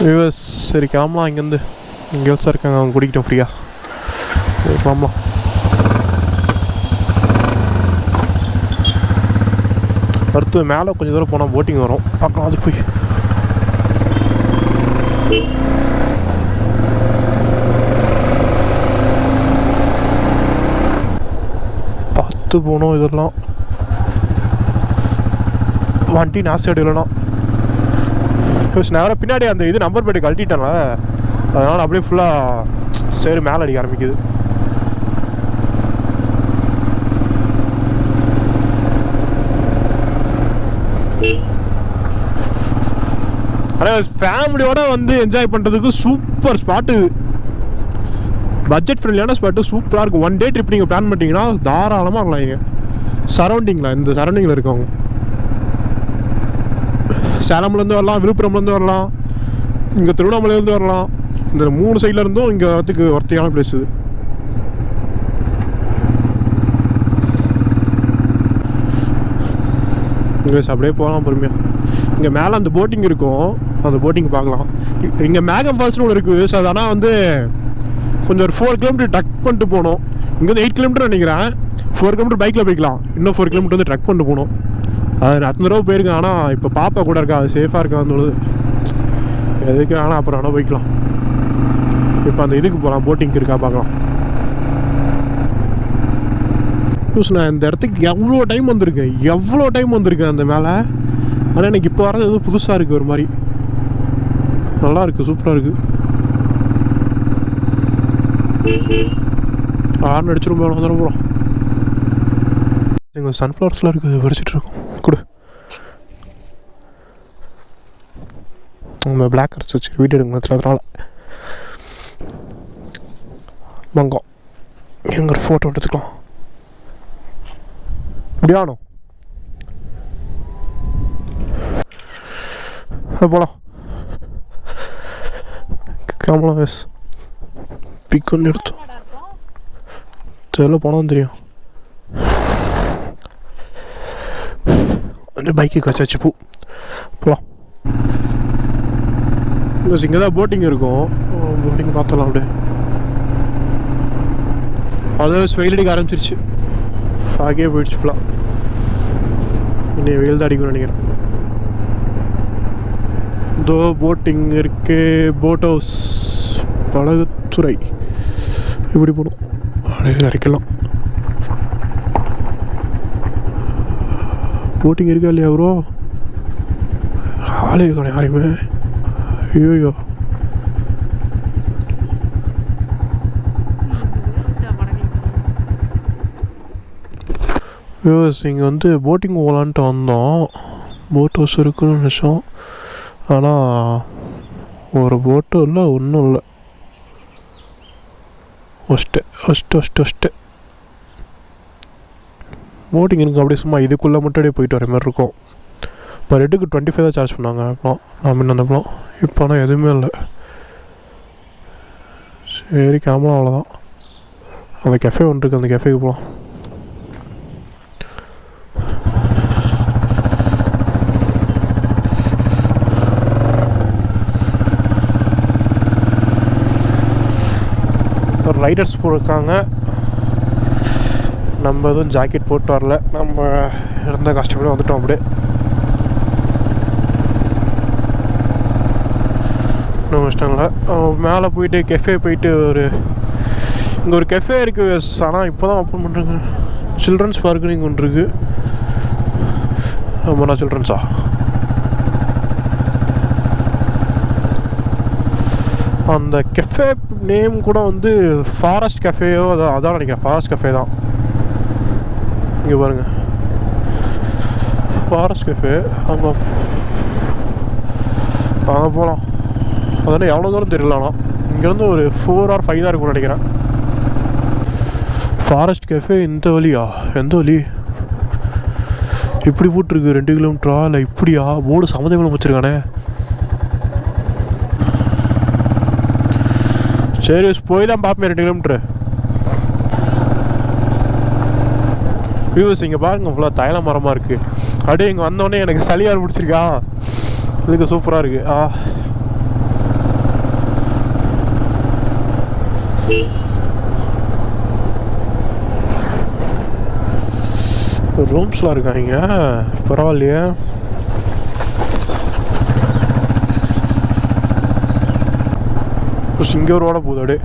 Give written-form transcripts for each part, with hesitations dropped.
Viewers சரி கிளம்பலாம். இங்கேருந்து கேர்ள்ஸாக இருக்காங்க, அவங்க குடிக்கிட்டோம் ஃப்ரீயா. கிளம்பலாம். அடுத்து மேலே கொஞ்சம் தூரம் போனால் போட்டிங் வரும், பார்க்கலாம். அது போய் பார்த்து போகணும். இதெல்லாம் வண்டி நாஸ்தி இல்லைனா நேரம் பின்னாடி அந்த இது நம்பர் பிளேட் கழட்டிட்டேன்ல, அதனால் அப்படியே ஃபுல்லாக சரி மேலே அடிக்க ஆரம்பிக்குது. ஆனால் ஃபேமிலியோட வந்து என்ஜாய் பண்ணுறதுக்கு சூப்பர் ஸ்பாட்டு இது. பட்ஜெட் ஃப்ரெண்ட்லியான ஸ்பாட்டு சூப்பராக இருக்கும். ஒன் டே ட்ரிப் நீங்கள் பிளான் பண்ணிட்டீங்கன்னா தாராளமாக இருக்கலாம். இங்கே சரௌண்டிங்கில் இந்த சரௌண்டிங்கில் இருக்கவங்க சேலம்லேருந்து வரலாம், விழுப்புரம்லேருந்து வரலாம், இங்கே திருவண்ணாமலையிலேருந்து வரலாம். இந்த 3 சைடில் இருந்தும் இங்கே வரத்துக்கு ஒர்த்தியான பிளேஸ் இது. இங்கே அப்படியே போகலாம் பொறுமையாக. இங்கே மேலே அந்த போட்டிங் இருக்கும், அந்த போட்டிங் பார்க்கலாம். இங்கே மேகம் ஃபால்ஸ்னு ஒன்று இருக்குது. ஸோ அதனால் வந்து கொஞ்சம் ஒரு 4 கிலோமீட்டர் ட்ரக் பண்ணிட்டு போகணும். இங்கே வந்து 8 கிலோமீட்டர் நினைக்கிறேன். 4 கிலோமீட்டர் பைக்கில் போய்க்கலாம், இன்னும் 4 கிலோமீட்டர் வந்து ட்ரக் பண்ணிட்டு போகணும். அது அத்தனை தடவை போயிருக்கேன். ஆனால் இப்போ பாப்பா கூட இருக்கா, அது சேஃபாக இருக்கான்னு எதுக்கு. ஆனால் அப்புறம் ஆனால் போய்க்கலாம். இப்போ அந்த இதுக்கு போகலாம், போட்டிங்க்கு இருக்கா பார்க்கலாம். நான் இந்த இடத்துக்கு எவ்வளோ டைம் வந்திருக்கேன் அந்த மேலே. ஆனால் எனக்கு இப்போ வரது எதுவும் புதுசாக இருக்குது, ஒரு மாதிரி நல்லா இருக்குது, சூப்பராக இருக்குது. ஆர்ன் அடிச்சிடும் போகணும், வந்துடும் போகிறோம். எங்கள் சன்ஃப்ளவர்ஸ்லாம் இருக்குது, பறிச்சிட்டு இருக்கோம். கொடு. நம்ம பிளாக் கர்ஸ் வச்சு வீடியோ எடுக்க அதனால மங்கம் எங்கே ஒரு ஃபோட்டோ எடுத்துக்கலாம். முடியானோ போகலாம். கிளம்பலாம். வேஸ் பிக் ஒன்று எடுத்தோம், தெரியல போனால் தெரியும். பைக்கு கச்சாச்சு பூ போகலாம். இங்கே தான் போட்டிங் இருக்கும், போட்டிங் பார்த்தலாம். அப்படியே அதாவது வெயில் அடிக்க ஆரம்பிச்சிருச்சு, ஆகியே போயிடுச்சு ஃபுல்லாக. இன்னும் வெயில் தான் அடிக்கணும்னு நினைக்கிறேன். இதோ போட்டிங் இருக்கு, போட் ஹவுஸ் படகுத்துறை. இப்படி போகணும், அப்படியே அரைக்கலாம். போட்டிங் இருக்கா இல்லையா ப்ரோ? ஆளே இருக்கானே யாரையுமே. ஐயோ இங்கே வந்து போட்டிங் போகலான்ட்டு வந்தோம். போட் ஹவுஸ் இருக்குன்னு நினச்சோம், ஆனால் ஒரு போட்டும் இல்லை, ஒன்றும் இல்லை. ஃபஸ்ட்டு போட்டிங் இருக்குது. அப்படியே சும்மா இதுக்குள்ளே மட்டும் அப்படியே போயிட்டு வர மாதிரி இருக்கும். இப்போ ரெட்டுக்கு 25 தான் சார்ஜ் பண்ணாங்க அப்போலாம், நான் முன்ன வந்தப்போலாம். இப்போ ஆனால் எதுவுமே இல்லை. சரி கிளம்பலாம், அவ்வளோதான். அந்த கெஃபே ஒன்று இருக்குது, அந்த கெஃபேக்கு போகலாம். ரைடர்ஸ் போயிருக்காங்க. நம்ம எதுவும் ஜாக்கெட் போட்டு வரல, நம்ம இருந்த கஷ்டப்பட்டு வந்துட்டோம். அப்படியே நம்ம இஷ்டம் இல்லை. மேலே போயிட்டு கெஃபே போயிட்டு இங்கே ஒரு கெஃபே இருக்குது. ஆனால் இப்போ தான் ஓப்பன் பண்ணுறாங்க. சில்ட்ரன்ஸ் பார்க்குன்னு இங்கே ஒன்று இருக்குது. ஆமாண்ணா, சில்ட்ரன்ஸா? அந்த கெஃபே நேம் கூட வந்து ஃபாரஸ்ட் கெஃபேயோ அதான் நினைக்கிறேன். ஃபாரஸ்ட் கெஃபே தான். இங்கே பாருங்கள், ஃபாரஸ்ட் கெஃபே. அங்கே போகலாம். அதனால் எவ்வளோ தூரம் தெரியல, ஆனால் இங்கேருந்து ஒரு 4 or 5 தான் இருக்கும்னு நினைக்கிறேன். ஃபாரஸ்ட் கெஃபே இந்த வழியா? எந்த வழி? இப்படி போட்டிருக்கு 2 கிலோமீட்டரா இல்லை இப்படியா? போர்டு சம்மந்தம் வச்சுருக்கானே. சரி போய் தான் பார்ப்பேன் 2 கிலோமீட்ரு. வியூஸ் இங்கே பாருங்க, ஃபுல்லாக தைல மரமாக இருக்குது. அப்படியே இங்கே வந்தோடனே எனக்கு சளியால் பிடிச்சிருக்கா, இதுக்கு சூப்பராக இருக்குது. ரூம்ஸ்லாம் இருக்காங்க, பரவாயில்லையே. இங்கே ஒரு ஓட போகுது அப்படியே.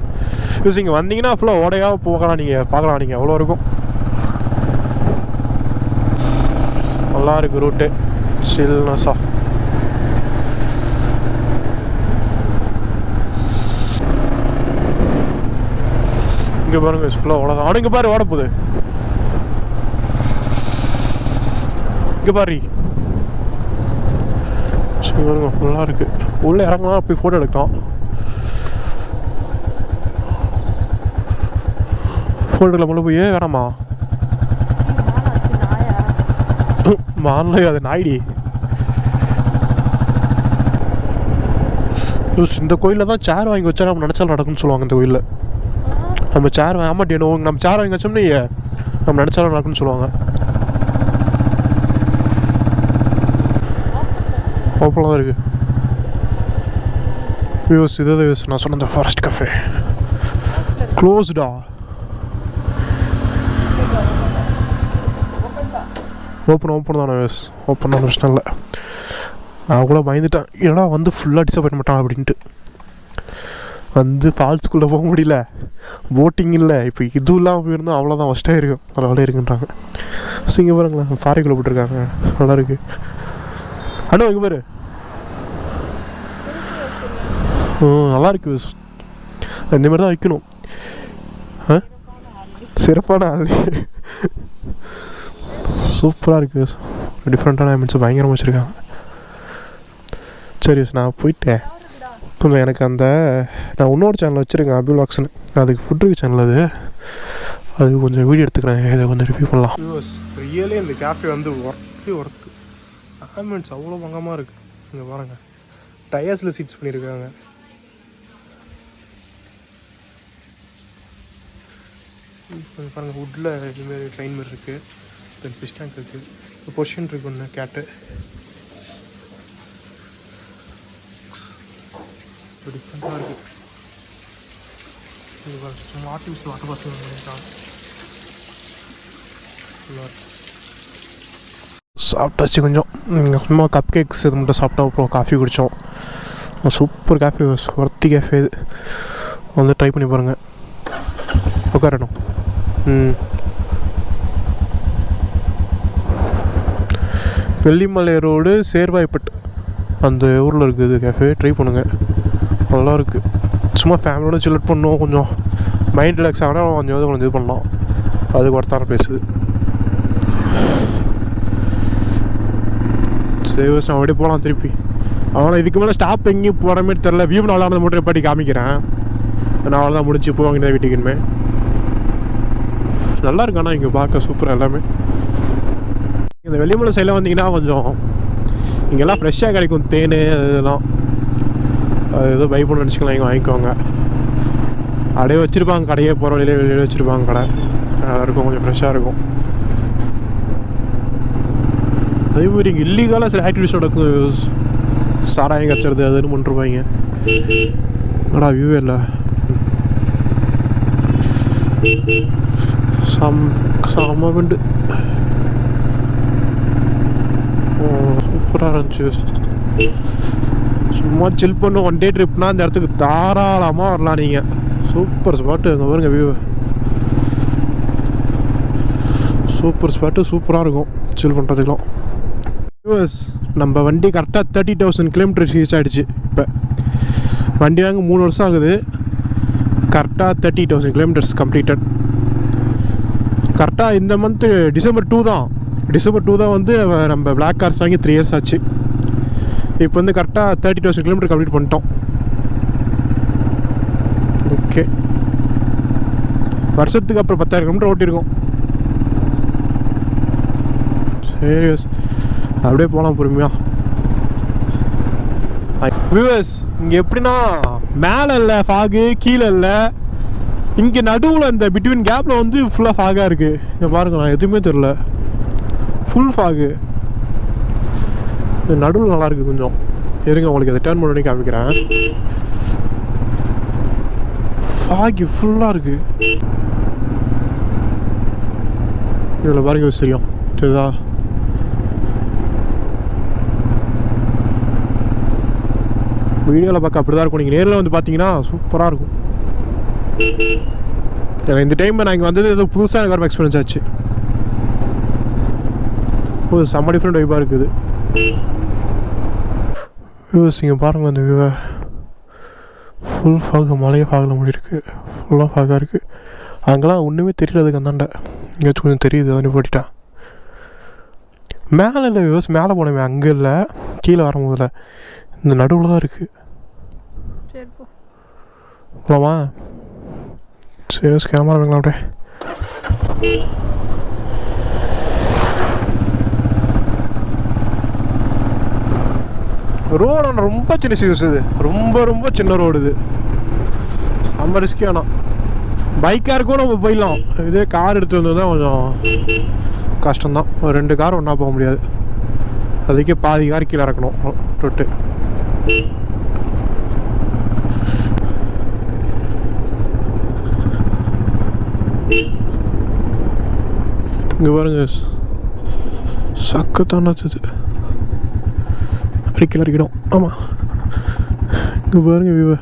யூஸ் இங்கே வந்தீங்கன்னா ஃபுல்லாக ஓடையாக போகலாம், நீங்கள் பார்க்கலாம். நீங்கள் எவ்வளோ இருக்கும், நல்லா இருக்குது ரூட்டு, சில்னஸா. இங்கே பாருங்க ஃபுல்லாக ஓட தான். ஆனால் இங்கே பாரு ஓட போகுது, இங்கே பாரு. சரி பாருங்க ஃபுல்லாக இருக்குது. உள்ளே இறங்கலாம், போய் ஃபோட்டோ எடுக்கலாம். ஃபோட்டோவில் முள்ள போய் வேணாமா? மான்ல அது நாய்டி. இந்த கோயிலில் தான் சேர் வாங்கி வச்சா நம்ம நினச்சாலும் நடக்கும்னு சொல்லுவாங்க. இந்த கோயிலில் நம்ம சேர் ஆமாட்டி நம்ம சேர் வாங்கி வச்சோம்னா நம்ம நினச்சாலும் நடக்கும்னு சொல்லுவாங்க. ஓப்பனாக தான் இருக்குது. யூஸ் இது யூஸ் நான் சொன்ன இந்த ஃபாரஸ்ட் கஃபே க்ளோஸ்டா. ஓப்பன் தானே யூஸ், ஓப்பன் தான், பிரச்சனை இல்லை. நான் கூட பயந்துட்டேன், ஏன்னா வந்து ஃபுல்லாக டிசப்பாயின்ட் பண்ணிட்டான் அப்படின்ட்டு. வந்து ஃபால்ஸ்குள்ளே போக முடியல, போட்டிங் இல்லை. இப்போ இதுலாம் போயிருந்தால் அவ்வளோதான், ஃபஸ்ட்டாக இருக்கும், அவ்வளோ இருக்குன்றாங்க. ஸோ இங்கே பாருங்களேன், பாறைக்குள்ளே போட்டிருக்காங்க, நல்லா இருக்கு. அண்ணா இங்கே பாரு, நல்லா இருக்கு. இந்த மாதிரி தான் வைக்கணும். சிறப்பான ஆள், சூப்பராக இருக்குது. டிஃப்ரெண்ட்டான ஐமெண்ட்ஸை பயங்கரமாக வச்சுருக்காங்க. சரி நான் போயிட்டேன். கொஞ்சம் எனக்கு அந்த நான் இன்னொரு சேனல் வச்சுருக்கேன், அபிலாக்ஸ்னு, அதுக்கு ஃபுட் ரிவ்யூ சேனல். அது கொஞ்சம் வீடியோ எடுத்துக்கிறேன், இதை கொஞ்சம் ரிவ்யூ பண்ணலாம். ரியலி இந்த கேஃபே வந்து ஒர்த்து ஐமெண்ட்ஸ் அவ்வளோ பங்கமாக இருக்குது. இங்கே பாருங்கள், டயர்ஸில் சீட்ஸ் பண்ணியிருக்காங்க. பாருங்கள், வுட்டில் இதுமாரி ட்ரெயின் மாதிரி இருக்குது. தென் ஃபிஷ் டேங்க் இருக்குது, பொஷன் இருக்குது ஒன்று, கேட்டு டிஃப்ரெண்ட்டாக இருக்குது. ஆர்டிஃபிஷியல் வாட்டர் பாஸ் சாப்பிட்டாச்சு. கொஞ்சம் சும்மா கப் கேக்ஸ் இது மட்டும் சாப்பிட்டோம், அப்புறம் காஃபி குடித்தோம். Super cafe, worthy cafe. இது வந்து ட்ரை பண்ணி பாருங்கள், உட்காரணும். வெள்ளிமலை ரோடு சேர்வாய்ப்பட் அந்த ஊரில் இருக்குது கேஃபே, ட்ரை பண்ணுங்கள், நல்லாயிருக்கு. சும்மா ஃபேமிலியோட சில்லட் பண்ணோம், கொஞ்சம் மைண்ட் ரிலாக்ஸ் ஆனால் கொஞ்சம் இது பண்ணலாம், அதுக்கு ஒருத்தான பேசுது. சரி நான் அப்படியே போகலாம் திருப்பி. அவனை இதுக்கு மேலே ஸ்டாப் எங்கேயும் போகிற மாதிரி தெரில. வியூ நல்லானது மட்டும் பாட்டி காமிக்கிறேன். நான் அவ்வளோதான் முடிச்சு போவாங்க வீட்டுக்குமே. நல்லா இருக்கு, ஆனால் இங்கே பார்க்க சூப்பராக எல்லாமே. இந்த வெள்ளிமலை சைடில் வந்தீங்கன்னா கொஞ்சம் இங்கெல்லாம் ஃப்ரெஷ்ஷாக கிடைக்கும், தேன் இதெல்லாம். அது ஏதோ பை பண்ண நினச்சிக்கலாம், இங்கே வாங்கிக்கோங்க. அப்படியே வச்சுருப்பாங்க, கடையே போகிற வெளியே வச்சுருப்பாங்க கடை, நல்லா இருக்கும், கொஞ்சம் ஃப்ரெஷ்ஷாக இருக்கும். அதே மாதிரி இங்கே இல்லீகலாக சில ஆக்டிவிட்டிஸ் நடக்கும், சாராயம் கச்சுறது அதுன்னு பண்ணிருப்பாங்க. ஆனால் வியூவே இல்லை, செம்ம விண்டு, சூப்பராக இருந்துச்சு. சும்மா சில் பண்ண ஒன் டே ட்ரிப்னால் இந்த இடத்துக்கு தாராளமாக வரலாம் நீங்கள். சூப்பர் ஸ்பாட்டு, அங்கே பாருங்க வியூ, சூப்பர் ஸ்பாட்டு, சூப்பராக இருக்கும் சில் பண்ணுறதுக்கெலாம். நம்ம வண்டி கரெக்டாக 30,000 கிலோமீட்டர் ரீச் ஆகிடுச்சு. இப்போ வண்டி வாங்க 3 வருஷம் ஆகுது, கரெக்டாக 30,000 கிலோமீட்டர்ஸ் கம்ப்ளீட்டட். கரெக்டாக இந்த மந்த்து டிசம்பர் 2 தான் வந்து நம்ம பிளாக் கார்ஸ் வாங்கி 3 இயர்ஸ் ஆச்சு. இப்போ வந்து கரெக்டாக 30,000 கிலோமீட்டர் கம்ப்ளீட் பண்ணிட்டோம். ஓகே, வருஷத்துக்கு அப்புறம் 10,000 கிலோமீட்டர் ஓட்டியிருக்கோம். சரி அப்படியே போகலாம் பொறுமையாக. வியூவர்ஸ், இங்கே எப்படின்னா மேலே இல்லை ஃபாகு, கீழே இல்லை, இங்கே நடுவில் இந்த பிட்வீன் கேப்பில் வந்து ஃபுல்லாக ஃபாகாக இருக்குது. இங்கே பாருங்க, நான் எதுவுமே தெரில, ஃபுல் ஃபாகு. நடுவில் நல்லாயிருக்கு கொஞ்சம். இருங்க உங்களுக்கு அதை டர்ன் பண்ணி காமிக்கிறேன். ஃபாகி ஃபுல்லாக இருக்குது. இதில் பாருங்க தெரியும் தெரியுதா? வீடியோவில் பார்க்க அப்படி தான் இருக்கும். நீங்கள் நேரில் வந்து பார்த்தீங்கன்னா சூப்பராக இருக்கும். இந்த டைம் நான் இங்கே வந்தது ஏதோ புதுசாக எனக்கு வர எக்ஸ்பீரியன்ஸ் ஆச்சு. செம்ம டிஃப்ரெண்ட் வைப்பாக இருக்குது. வியூஸ் இங்கே பாருங்கள் அந்த வியூவை. ஃபுல் ஃபாகு, மழையே ஃபாகில் மூடி இருக்குது. ஃபுல்லாக ஃபாகாக இருக்குது. அங்கெல்லாம் ஒன்றுமே தெரியறதுக்கு அந்தாண்ட இங்கே கொஞ்சம் தெரியுது. வந்து போட்டிட்டான் மேலே இல்லை வியூஸ். மேலே போனவே அங்கே இல்லை, கீழே வரும்போதில்ல, இந்த நடுவில் தான் இருக்குது. போலாமா? சரி கேமரா வைக்கலாம் அப்படியே. ரோடு ஆனால் ரொம்ப சின்ன சீஸ். இது ரொம்ப ரொம்ப சின்ன ரோடு. இது ரொம்ப ரிஸ்கி. ஆனால் பைக்காக இருக்கும் நம்ம போயிடலாம். இதே கார் எடுத்து வந்தது தான் கொஞ்சம் கஷ்டம்தான். ஒரு 2 கார் ஒன்றா போக முடியாது. அதுக்கே பாதி கார் கீழே இறக்கணும் தொட்டு. இங்கே பாருங்க சக்கத்தானது அடிக்கிடும். ஆமாம் இங்கே பாருங்க வியூவை.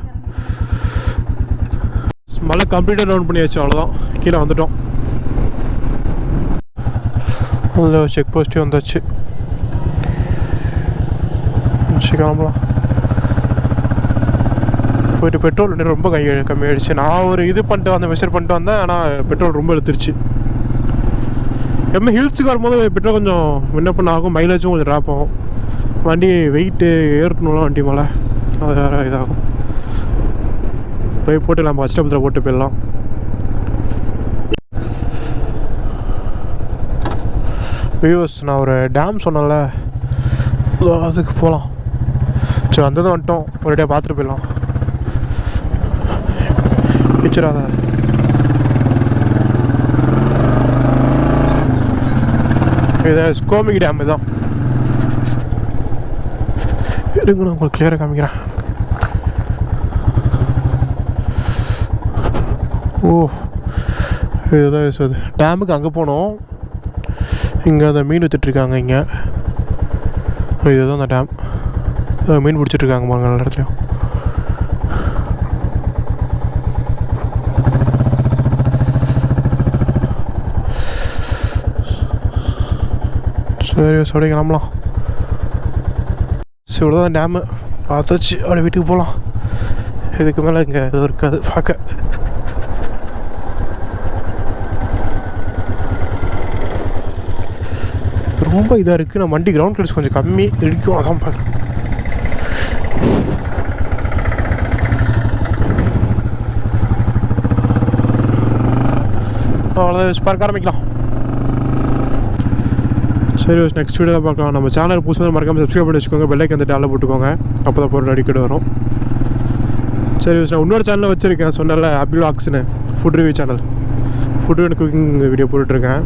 மழை கம்ப்ளீட்டாக டவுன் பண்ணியாச்சு. அவ்வளோதான், கீழே வந்துட்டோம். அதில் செக் போஸ்ட்டே வந்தாச்சு. கிளம்பலாம். போயிட்டு பெட்ரோல் ரொம்ப கம்மியாகிடுச்சு. நான் ஒரு இது பண்ணிட்டு வந்தேன், மெஷர் பண்ணிட்டு வந்தேன். ஆனால் பெட்ரோல் ரொம்ப எடுத்துருச்சு. எப்பவுமே ஹில்ஸுக்கு வரும்போது பெட்ரோல் கொஞ்சம் முன்ன பண்ண ஆகும், மைலேஜும் கொஞ்சம் ட்ராப் ஆகும். வண்டி வெயிட்டு ஏறணும்லாம் வண்டி மேலே, அது வேறு இதாகும். போய் போட்டு நம்ம பஸ் ஸ்டாப்பில் போட்டு போயிடலாம். வியூஸ் நான் ஒரு டேம் சொன்னேன்ல, அதுக்கு போகலாம். சரி வந்ததும் வந்துட்டோம், ஒரேடியாக பார்த்துட்டு போயிடலாம். பிக்சராக இது ஸ்கோமிக் டேம் தான். எடுங்க நான் உங்களுக்கு கிளியராக காமிக்கிறேன். ஓ இதுதான் அது டேமுக்கு. அங்கே போனோம். இங்கே அந்த மீன் விற்றுட்ருக்காங்க. இங்கே இதுதான் அந்த டேம். மீன் பிடிச்சிட்ருக்காங்க பாருங்க எல்லா இடத்துலையும். சரி சொல்லி கிளம்பலாம். சரி இவ்வளோதான் டேமு பார்த்தாச்சு. அப்படியே வீட்டுக்கு போகலாம். இதுக்கு மேலே இங்கே எதுவும் இருக்காது பார்க்க. ரொம்ப இதாக இருக்குது. நான் வண்டி கிரவுண்ட் கிளியரன்ஸ் கொஞ்சம் கம்மி இடிக்கும், அதான் பார்க்குறேன். அவ்வளோதான், பார்க்க ஆரம்பிக்கலாம். சரி நெக்ஸ்ட் வீடியோவில் பார்க்கலாம். நம்ம சேனல் புதுசாக மறக்காமல் சப்ஸ்கிரைப் பண்ணி வச்சுக்கோங்க. பெல்லைக்கு அந்த டேலில் போட்டுக்கோங்க, அப்போ தான் போகிற அடிக்கடி வரும். சரி நான் இன்னொரு சேனலில் வச்சுருக்கேன், சொன்னல ஹாப்பி விலாக்ஸ்னு, food review channel. Food and cooking video போட்டுட்ருக்கேன்,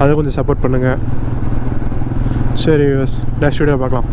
அதை கொஞ்சம் சப்போர்ட் பண்ணுங்கள். சரி நெக்ஸ்ட் வீடியோவில் பார்க்கலாம்.